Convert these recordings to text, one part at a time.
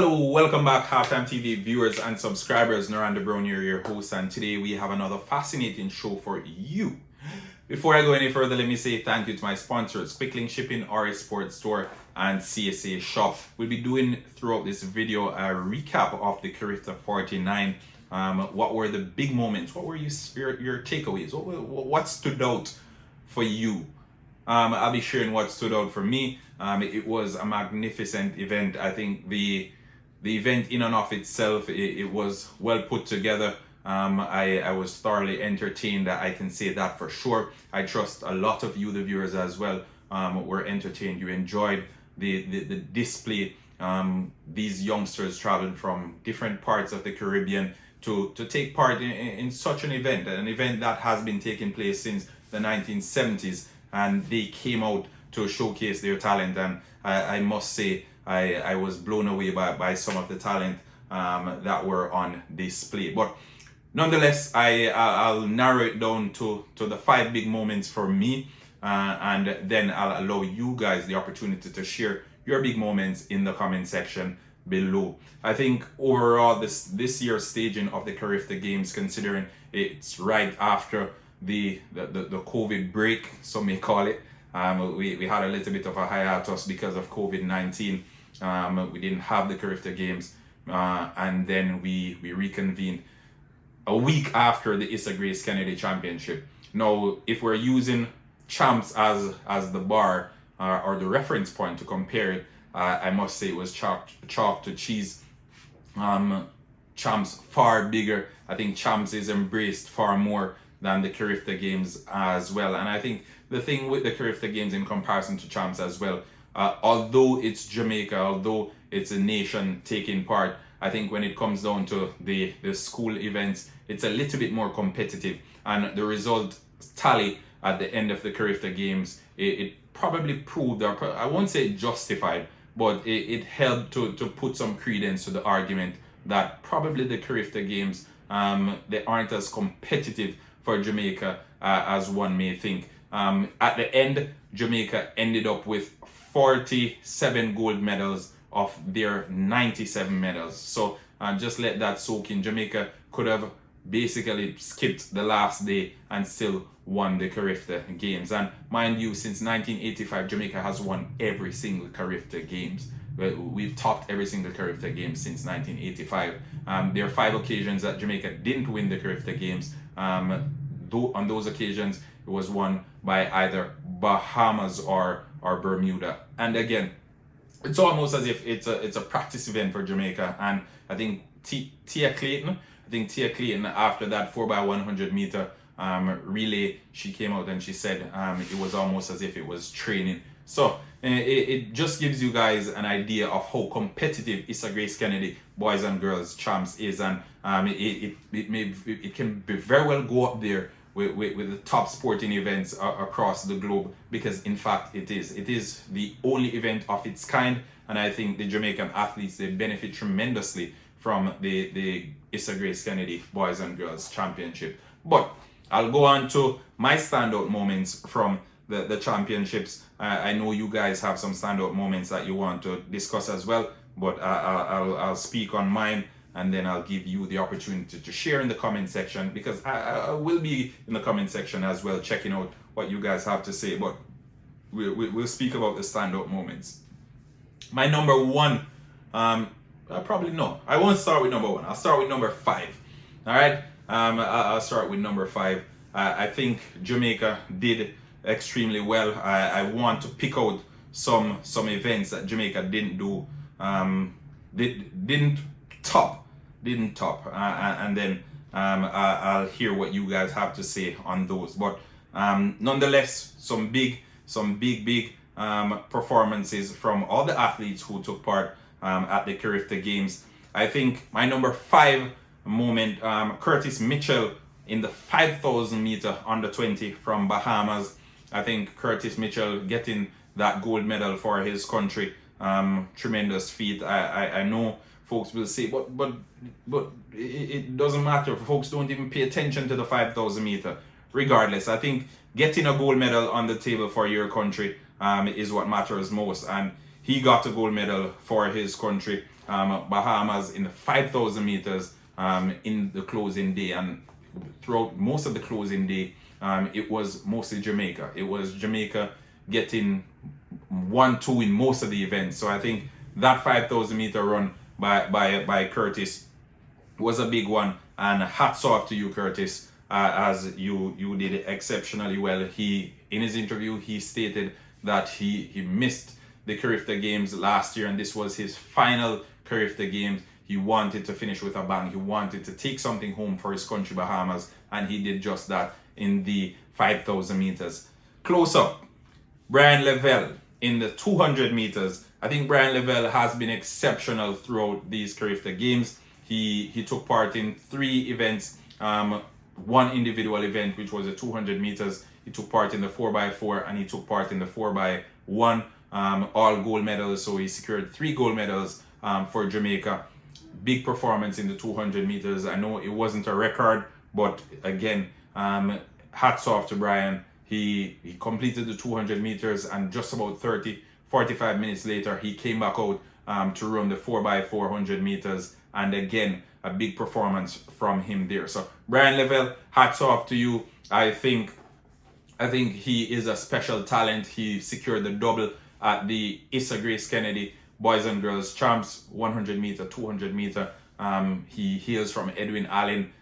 Hello, welcome back Halftime TV viewers and subscribers. Noranda Brown here, your host, and today we have another fascinating show for you. Before I go any further, let me say thank you to my sponsors, Quicklink Shipping, RS Sports Store, and CSA Shop. We'll be doing throughout this video a recap of the CARIFTA 49. What were the big moments? What were your takeaways? What stood out for you? I'll be sharing what stood out for me. It was a magnificent event. I think the event in and of itself, it was well put together. I was thoroughly entertained. I can say that for sure. I trust a lot of you, the viewers, as well, were entertained. You enjoyed the display. These youngsters traveled from different parts of the Caribbean to take part in such an event that has been taking place since the 1970s, and they came out to showcase their talent. And I must say, I was blown away by some of the talent that were on display. But nonetheless, I'll narrow it down to the 5 big moments for me, and then I'll allow you guys the opportunity to share your big moments in the comment section below. I think overall this year's staging of the CARIFTA Games, considering it's right after the COVID break, some may call it, we had a little bit of a hiatus because of COVID-19. We didn't have the CARIFTA Games, and then we reconvened a week after the Issa Grace Kennedy Championship. Now, if we're using champs as the bar or the reference point to compare it, I must say it was chalk to cheese. Champs far bigger. I think champs is embraced far more than the CARIFTA Games as well. And I think the thing with the CARIFTA Games in comparison to champs as well, although it's Jamaica, although it's a nation taking part, I think when it comes down to the school events, it's a little bit more competitive. And the result tally at the end of the CARIFTA Games, it probably proved, or I won't say justified, but it helped to put some credence to the argument that probably the CARIFTA Games, they aren't as competitive for Jamaica as one may think. At the end, Jamaica ended up with 47 gold medals of their 97 medals. So just let that soak in. Jamaica could have basically skipped the last day and still won the CARIFTA Games. And mind you, since 1985, Jamaica has won every single CARIFTA Games. We've topped every single CARIFTA Games since 1985. There are 5 occasions that Jamaica didn't win the CARIFTA Games. Though on those occasions, it was won by either Bahamas or Bermuda. And again, it's almost as if it's a practice event for Jamaica. And I think Tia Clayton, after that 4x100 meter relay, she came out and she said it was almost as if it was training. So it just gives you guys an idea of how competitive Issa Grace Kennedy boys and girls champs is, and it can be very well go up there with the top sporting events across the globe, because in fact it is the only event of its kind. And I think the Jamaican athletes, they benefit tremendously from the Issa Grace Kennedy boys and girls championship. But I'll go on to my standout moments from the championships. I know you guys have some standout moments that you want to discuss as well, but I'll speak on mine, and then I'll give you the opportunity to share in the comment section, because I will be in the comment section as well, checking out what you guys have to say. But we'll speak about the standout moments. My number one, I won't start with number 1. I'll start with number 5. All right, I'll start with number 5. I think Jamaica did extremely well. I want to pick out some events that Jamaica didn't do, didn't top, and then I'll hear what you guys have to say on those. But nonetheless, some big performances from all the athletes who took part at the CARIFTA Games. I think my number 5 moment, Curtis Mitchell in the 5,000 meter under 20 from Bahamas. I think Curtis Mitchell getting that gold medal for his country, tremendous feat. I know folks will say, but it doesn't matter. Folks don't even pay attention to the 5,000 meter. Regardless, I think getting a gold medal on the table for your country is what matters most. And he got a gold medal for his country. Bahamas in the 5,000 meters in the closing day, and throughout most of the closing day, it was mostly Jamaica. It was Jamaica getting 1-2 in most of the events. So I think that 5,000 meter run by Curtis was a big one, and hats off to you, Curtis, as you did exceptionally well. He, in his interview, he stated that he missed the CARIFTA Games last year, and this was his final CARIFTA Games. He wanted to finish with a bang. He wanted to take something home for his country, Bahamas, and he did just that in the 5,000 meters. Close up, Brian Lavelle in the 200 meters. I think Brian Lavelle has been exceptional throughout these CARIFTA Games. He took part in 3 events, one individual event, which was the 200 meters. He took part in the 4x4, and he took part in the 4x1, all gold medals. So he secured 3 gold medals for Jamaica. Big performance in the 200 meters. I know it wasn't a record, but again, hats off to Brian. He completed the 200 meters, and just about 45 minutes later, he came back out to run the 4x400 meters. And again, a big performance from him there. So Brian Lavelle, hats off to you. I think he is a special talent. He secured the double at the Issa Grace Kennedy Boys and Girls Champs 100 meter, 200 meter. He hails from Edwin Allen.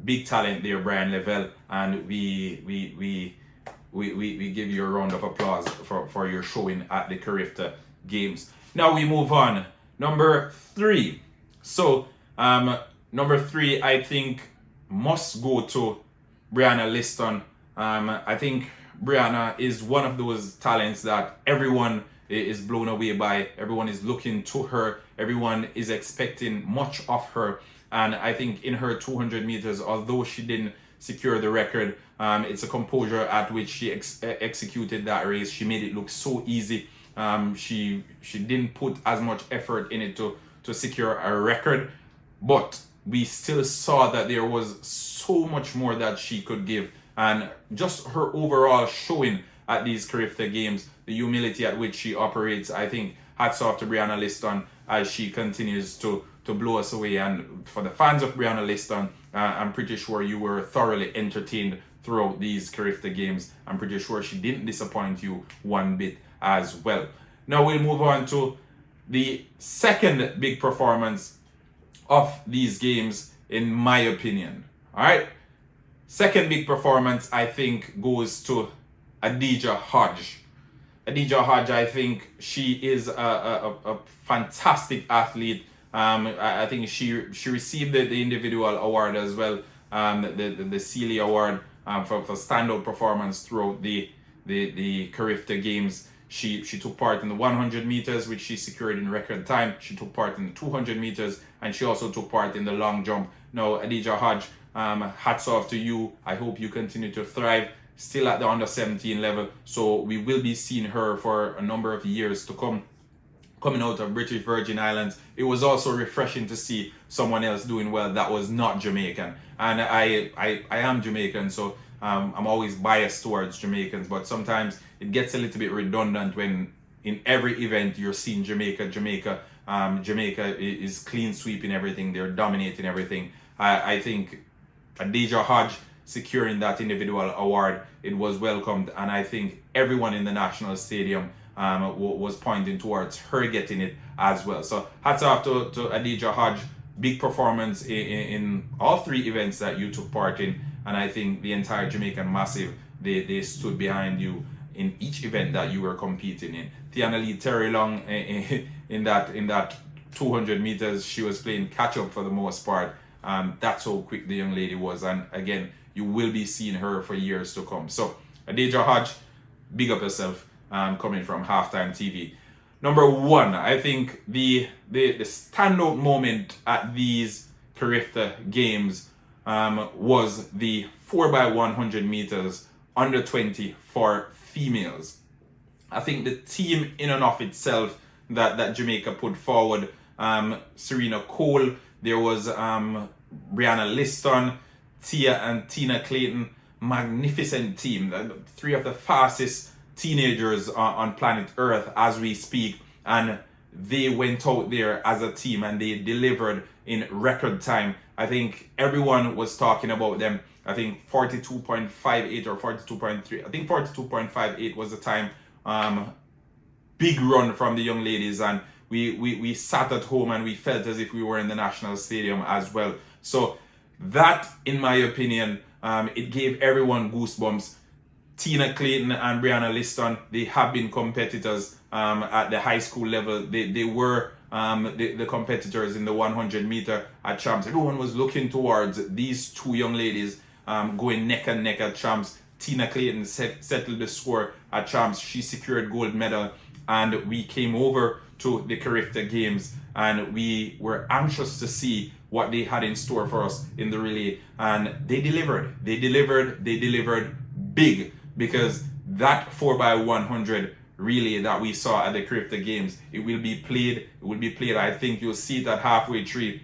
Big talent there, Brian Lavelle, and we give you a round of applause for your showing at the CARIFTA Games. Now we move on. Number 3. So, number 3, I think, must go to Briana Liston. I think Briana is one of those talents that everyone is blown away by. Everyone is looking to her. Everyone is expecting much of her. And I think in her 200 meters, although she didn't secure the record, it's a composure at which she executed that race. She made it look so easy. She didn't put as much effort in it to secure a record, but we still saw that there was so much more that she could give, and just her overall showing at these CARIFTA Games, the humility at which she operates, I think hats off to Briana Liston as she continues to blow us away. And for the fans of Briana Liston, I'm pretty sure you were thoroughly entertained throughout these CARIFTA Games. I'm pretty sure she didn't disappoint you one bit as well. Now we'll move on to the second big performance of these games, in my opinion. All right, second big performance, I think, goes to Adija Hodge. Adija Hodge, I think she is a fantastic athlete. I think she received the individual award as well, the Sealy Award for standout performance throughout the CARIFTA Games. She took part in the 100 meters, which she secured in record time. She took part in the 200 meters, and she also took part in the long jump. Now, Adija Hodge, hats off to you. I hope you continue to thrive. Still at the under 17 level, so we will be seeing her for a number of years to come. Coming out of British Virgin Islands, it was also refreshing to see someone else doing well that was not Jamaican. And I am Jamaican, so I'm always biased towards Jamaicans, but sometimes it gets a little bit redundant when in every event you're seeing Jamaica. Jamaica is clean sweeping everything. They're dominating everything. I think Adija Hodge securing that individual award, it was welcomed, and I think everyone in the National Stadium was pointing towards her getting it as well. So hats off to Adija Hodge. Big performance in all 3 events that you took part in, and I think the entire Jamaican Massive, they stood behind you in each event that you were competing in. Tiana Lee Terry Long in that 200 meters, she was playing catch up for the most part. That's how quick the young lady was, and again, you will be seeing her for years to come. So Adija Hodge, big up yourself, coming from HalftimeTV. Number 1, I think the standout moment at these CARIFTA Games was the 4x100 meters under 20 for females. I think the team in and of itself that Jamaica put forward, Serena Cole, there was Briana Liston, Tia and Tina Clayton, magnificent team. 3 of the fastest teenagers on planet Earth as we speak, and they went out there as a team and they delivered in record time. I think everyone was talking about them. I think 42.58 or 42.3. I think 42.58 was the time. Big run from the young ladies, and we sat at home and we felt as if we were in the national stadium as well. So that, in my opinion, it gave everyone goosebumps. Tina Clayton and Briana Liston, they have been competitors at the high school level. They were the competitors in the 100 meter at Champs. Everyone was looking towards these two young ladies going neck and neck at Champs. Tina Clayton settled the score at Champs. She secured gold medal, and we came over to the CARIFTA Games and we were anxious to see what they had in store for us in the relay, and they delivered big, because that 4x100 relay that we saw at the CARIFTA Games, it will be played. I think you'll see it at halfway through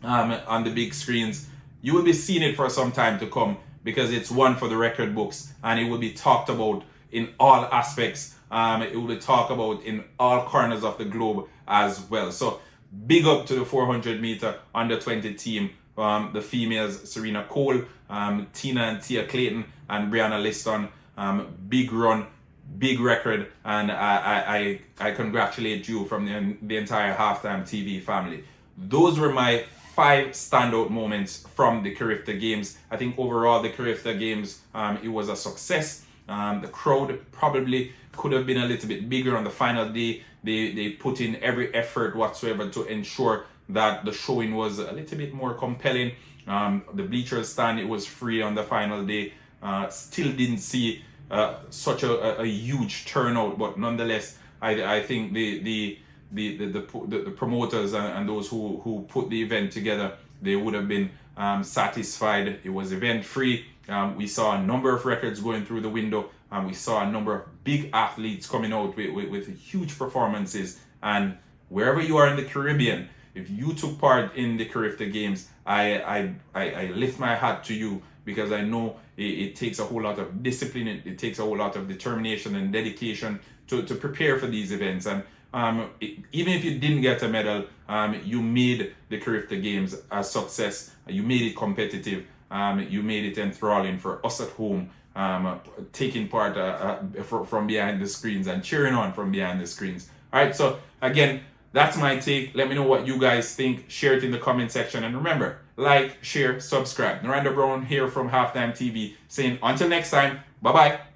on the big screens. You will be seeing it for some time to come, because it's one for the record books, and it will be talked about in all aspects. It will be talked about in all corners of the globe as well. So big up to the 400 meter under 20 team. The females, Serena Cole, Tina and Tia Clayton, and Briana Liston. Big run, big record, and I congratulate you from the entire Halftime TV family. Those were my 5 standout moments from the CARIFTA Games. I think overall the CARIFTA Games, it was a success. The crowd probably could have been a little bit bigger on the final day. They put in every effort whatsoever to ensure that the showing was a little bit more compelling. The bleachers stand, it was free on the final day. Still didn't see such a huge turnout, but nonetheless, I think the promoters and those who put the event together, they would have been satisfied. It was event free. We saw a number of records going through the window. We saw a number of big athletes coming out with huge performances. And wherever you are in the Caribbean, if you took part in the CARIFTA Games, I lift my hat to you, because I know it takes a whole lot of discipline. It takes a whole lot of determination and dedication to prepare for these events. And even if you didn't get a medal, you made the CARIFTA Games a success. You made it competitive. You made it enthralling for us at home, taking part from behind the screens and cheering on from behind the screens. All right, so again, that's my take. Let me know what you guys think. Share it in the comment section. And remember, like, share, subscribe. Naranda Brown here from Halftime TV saying until next time, bye-bye.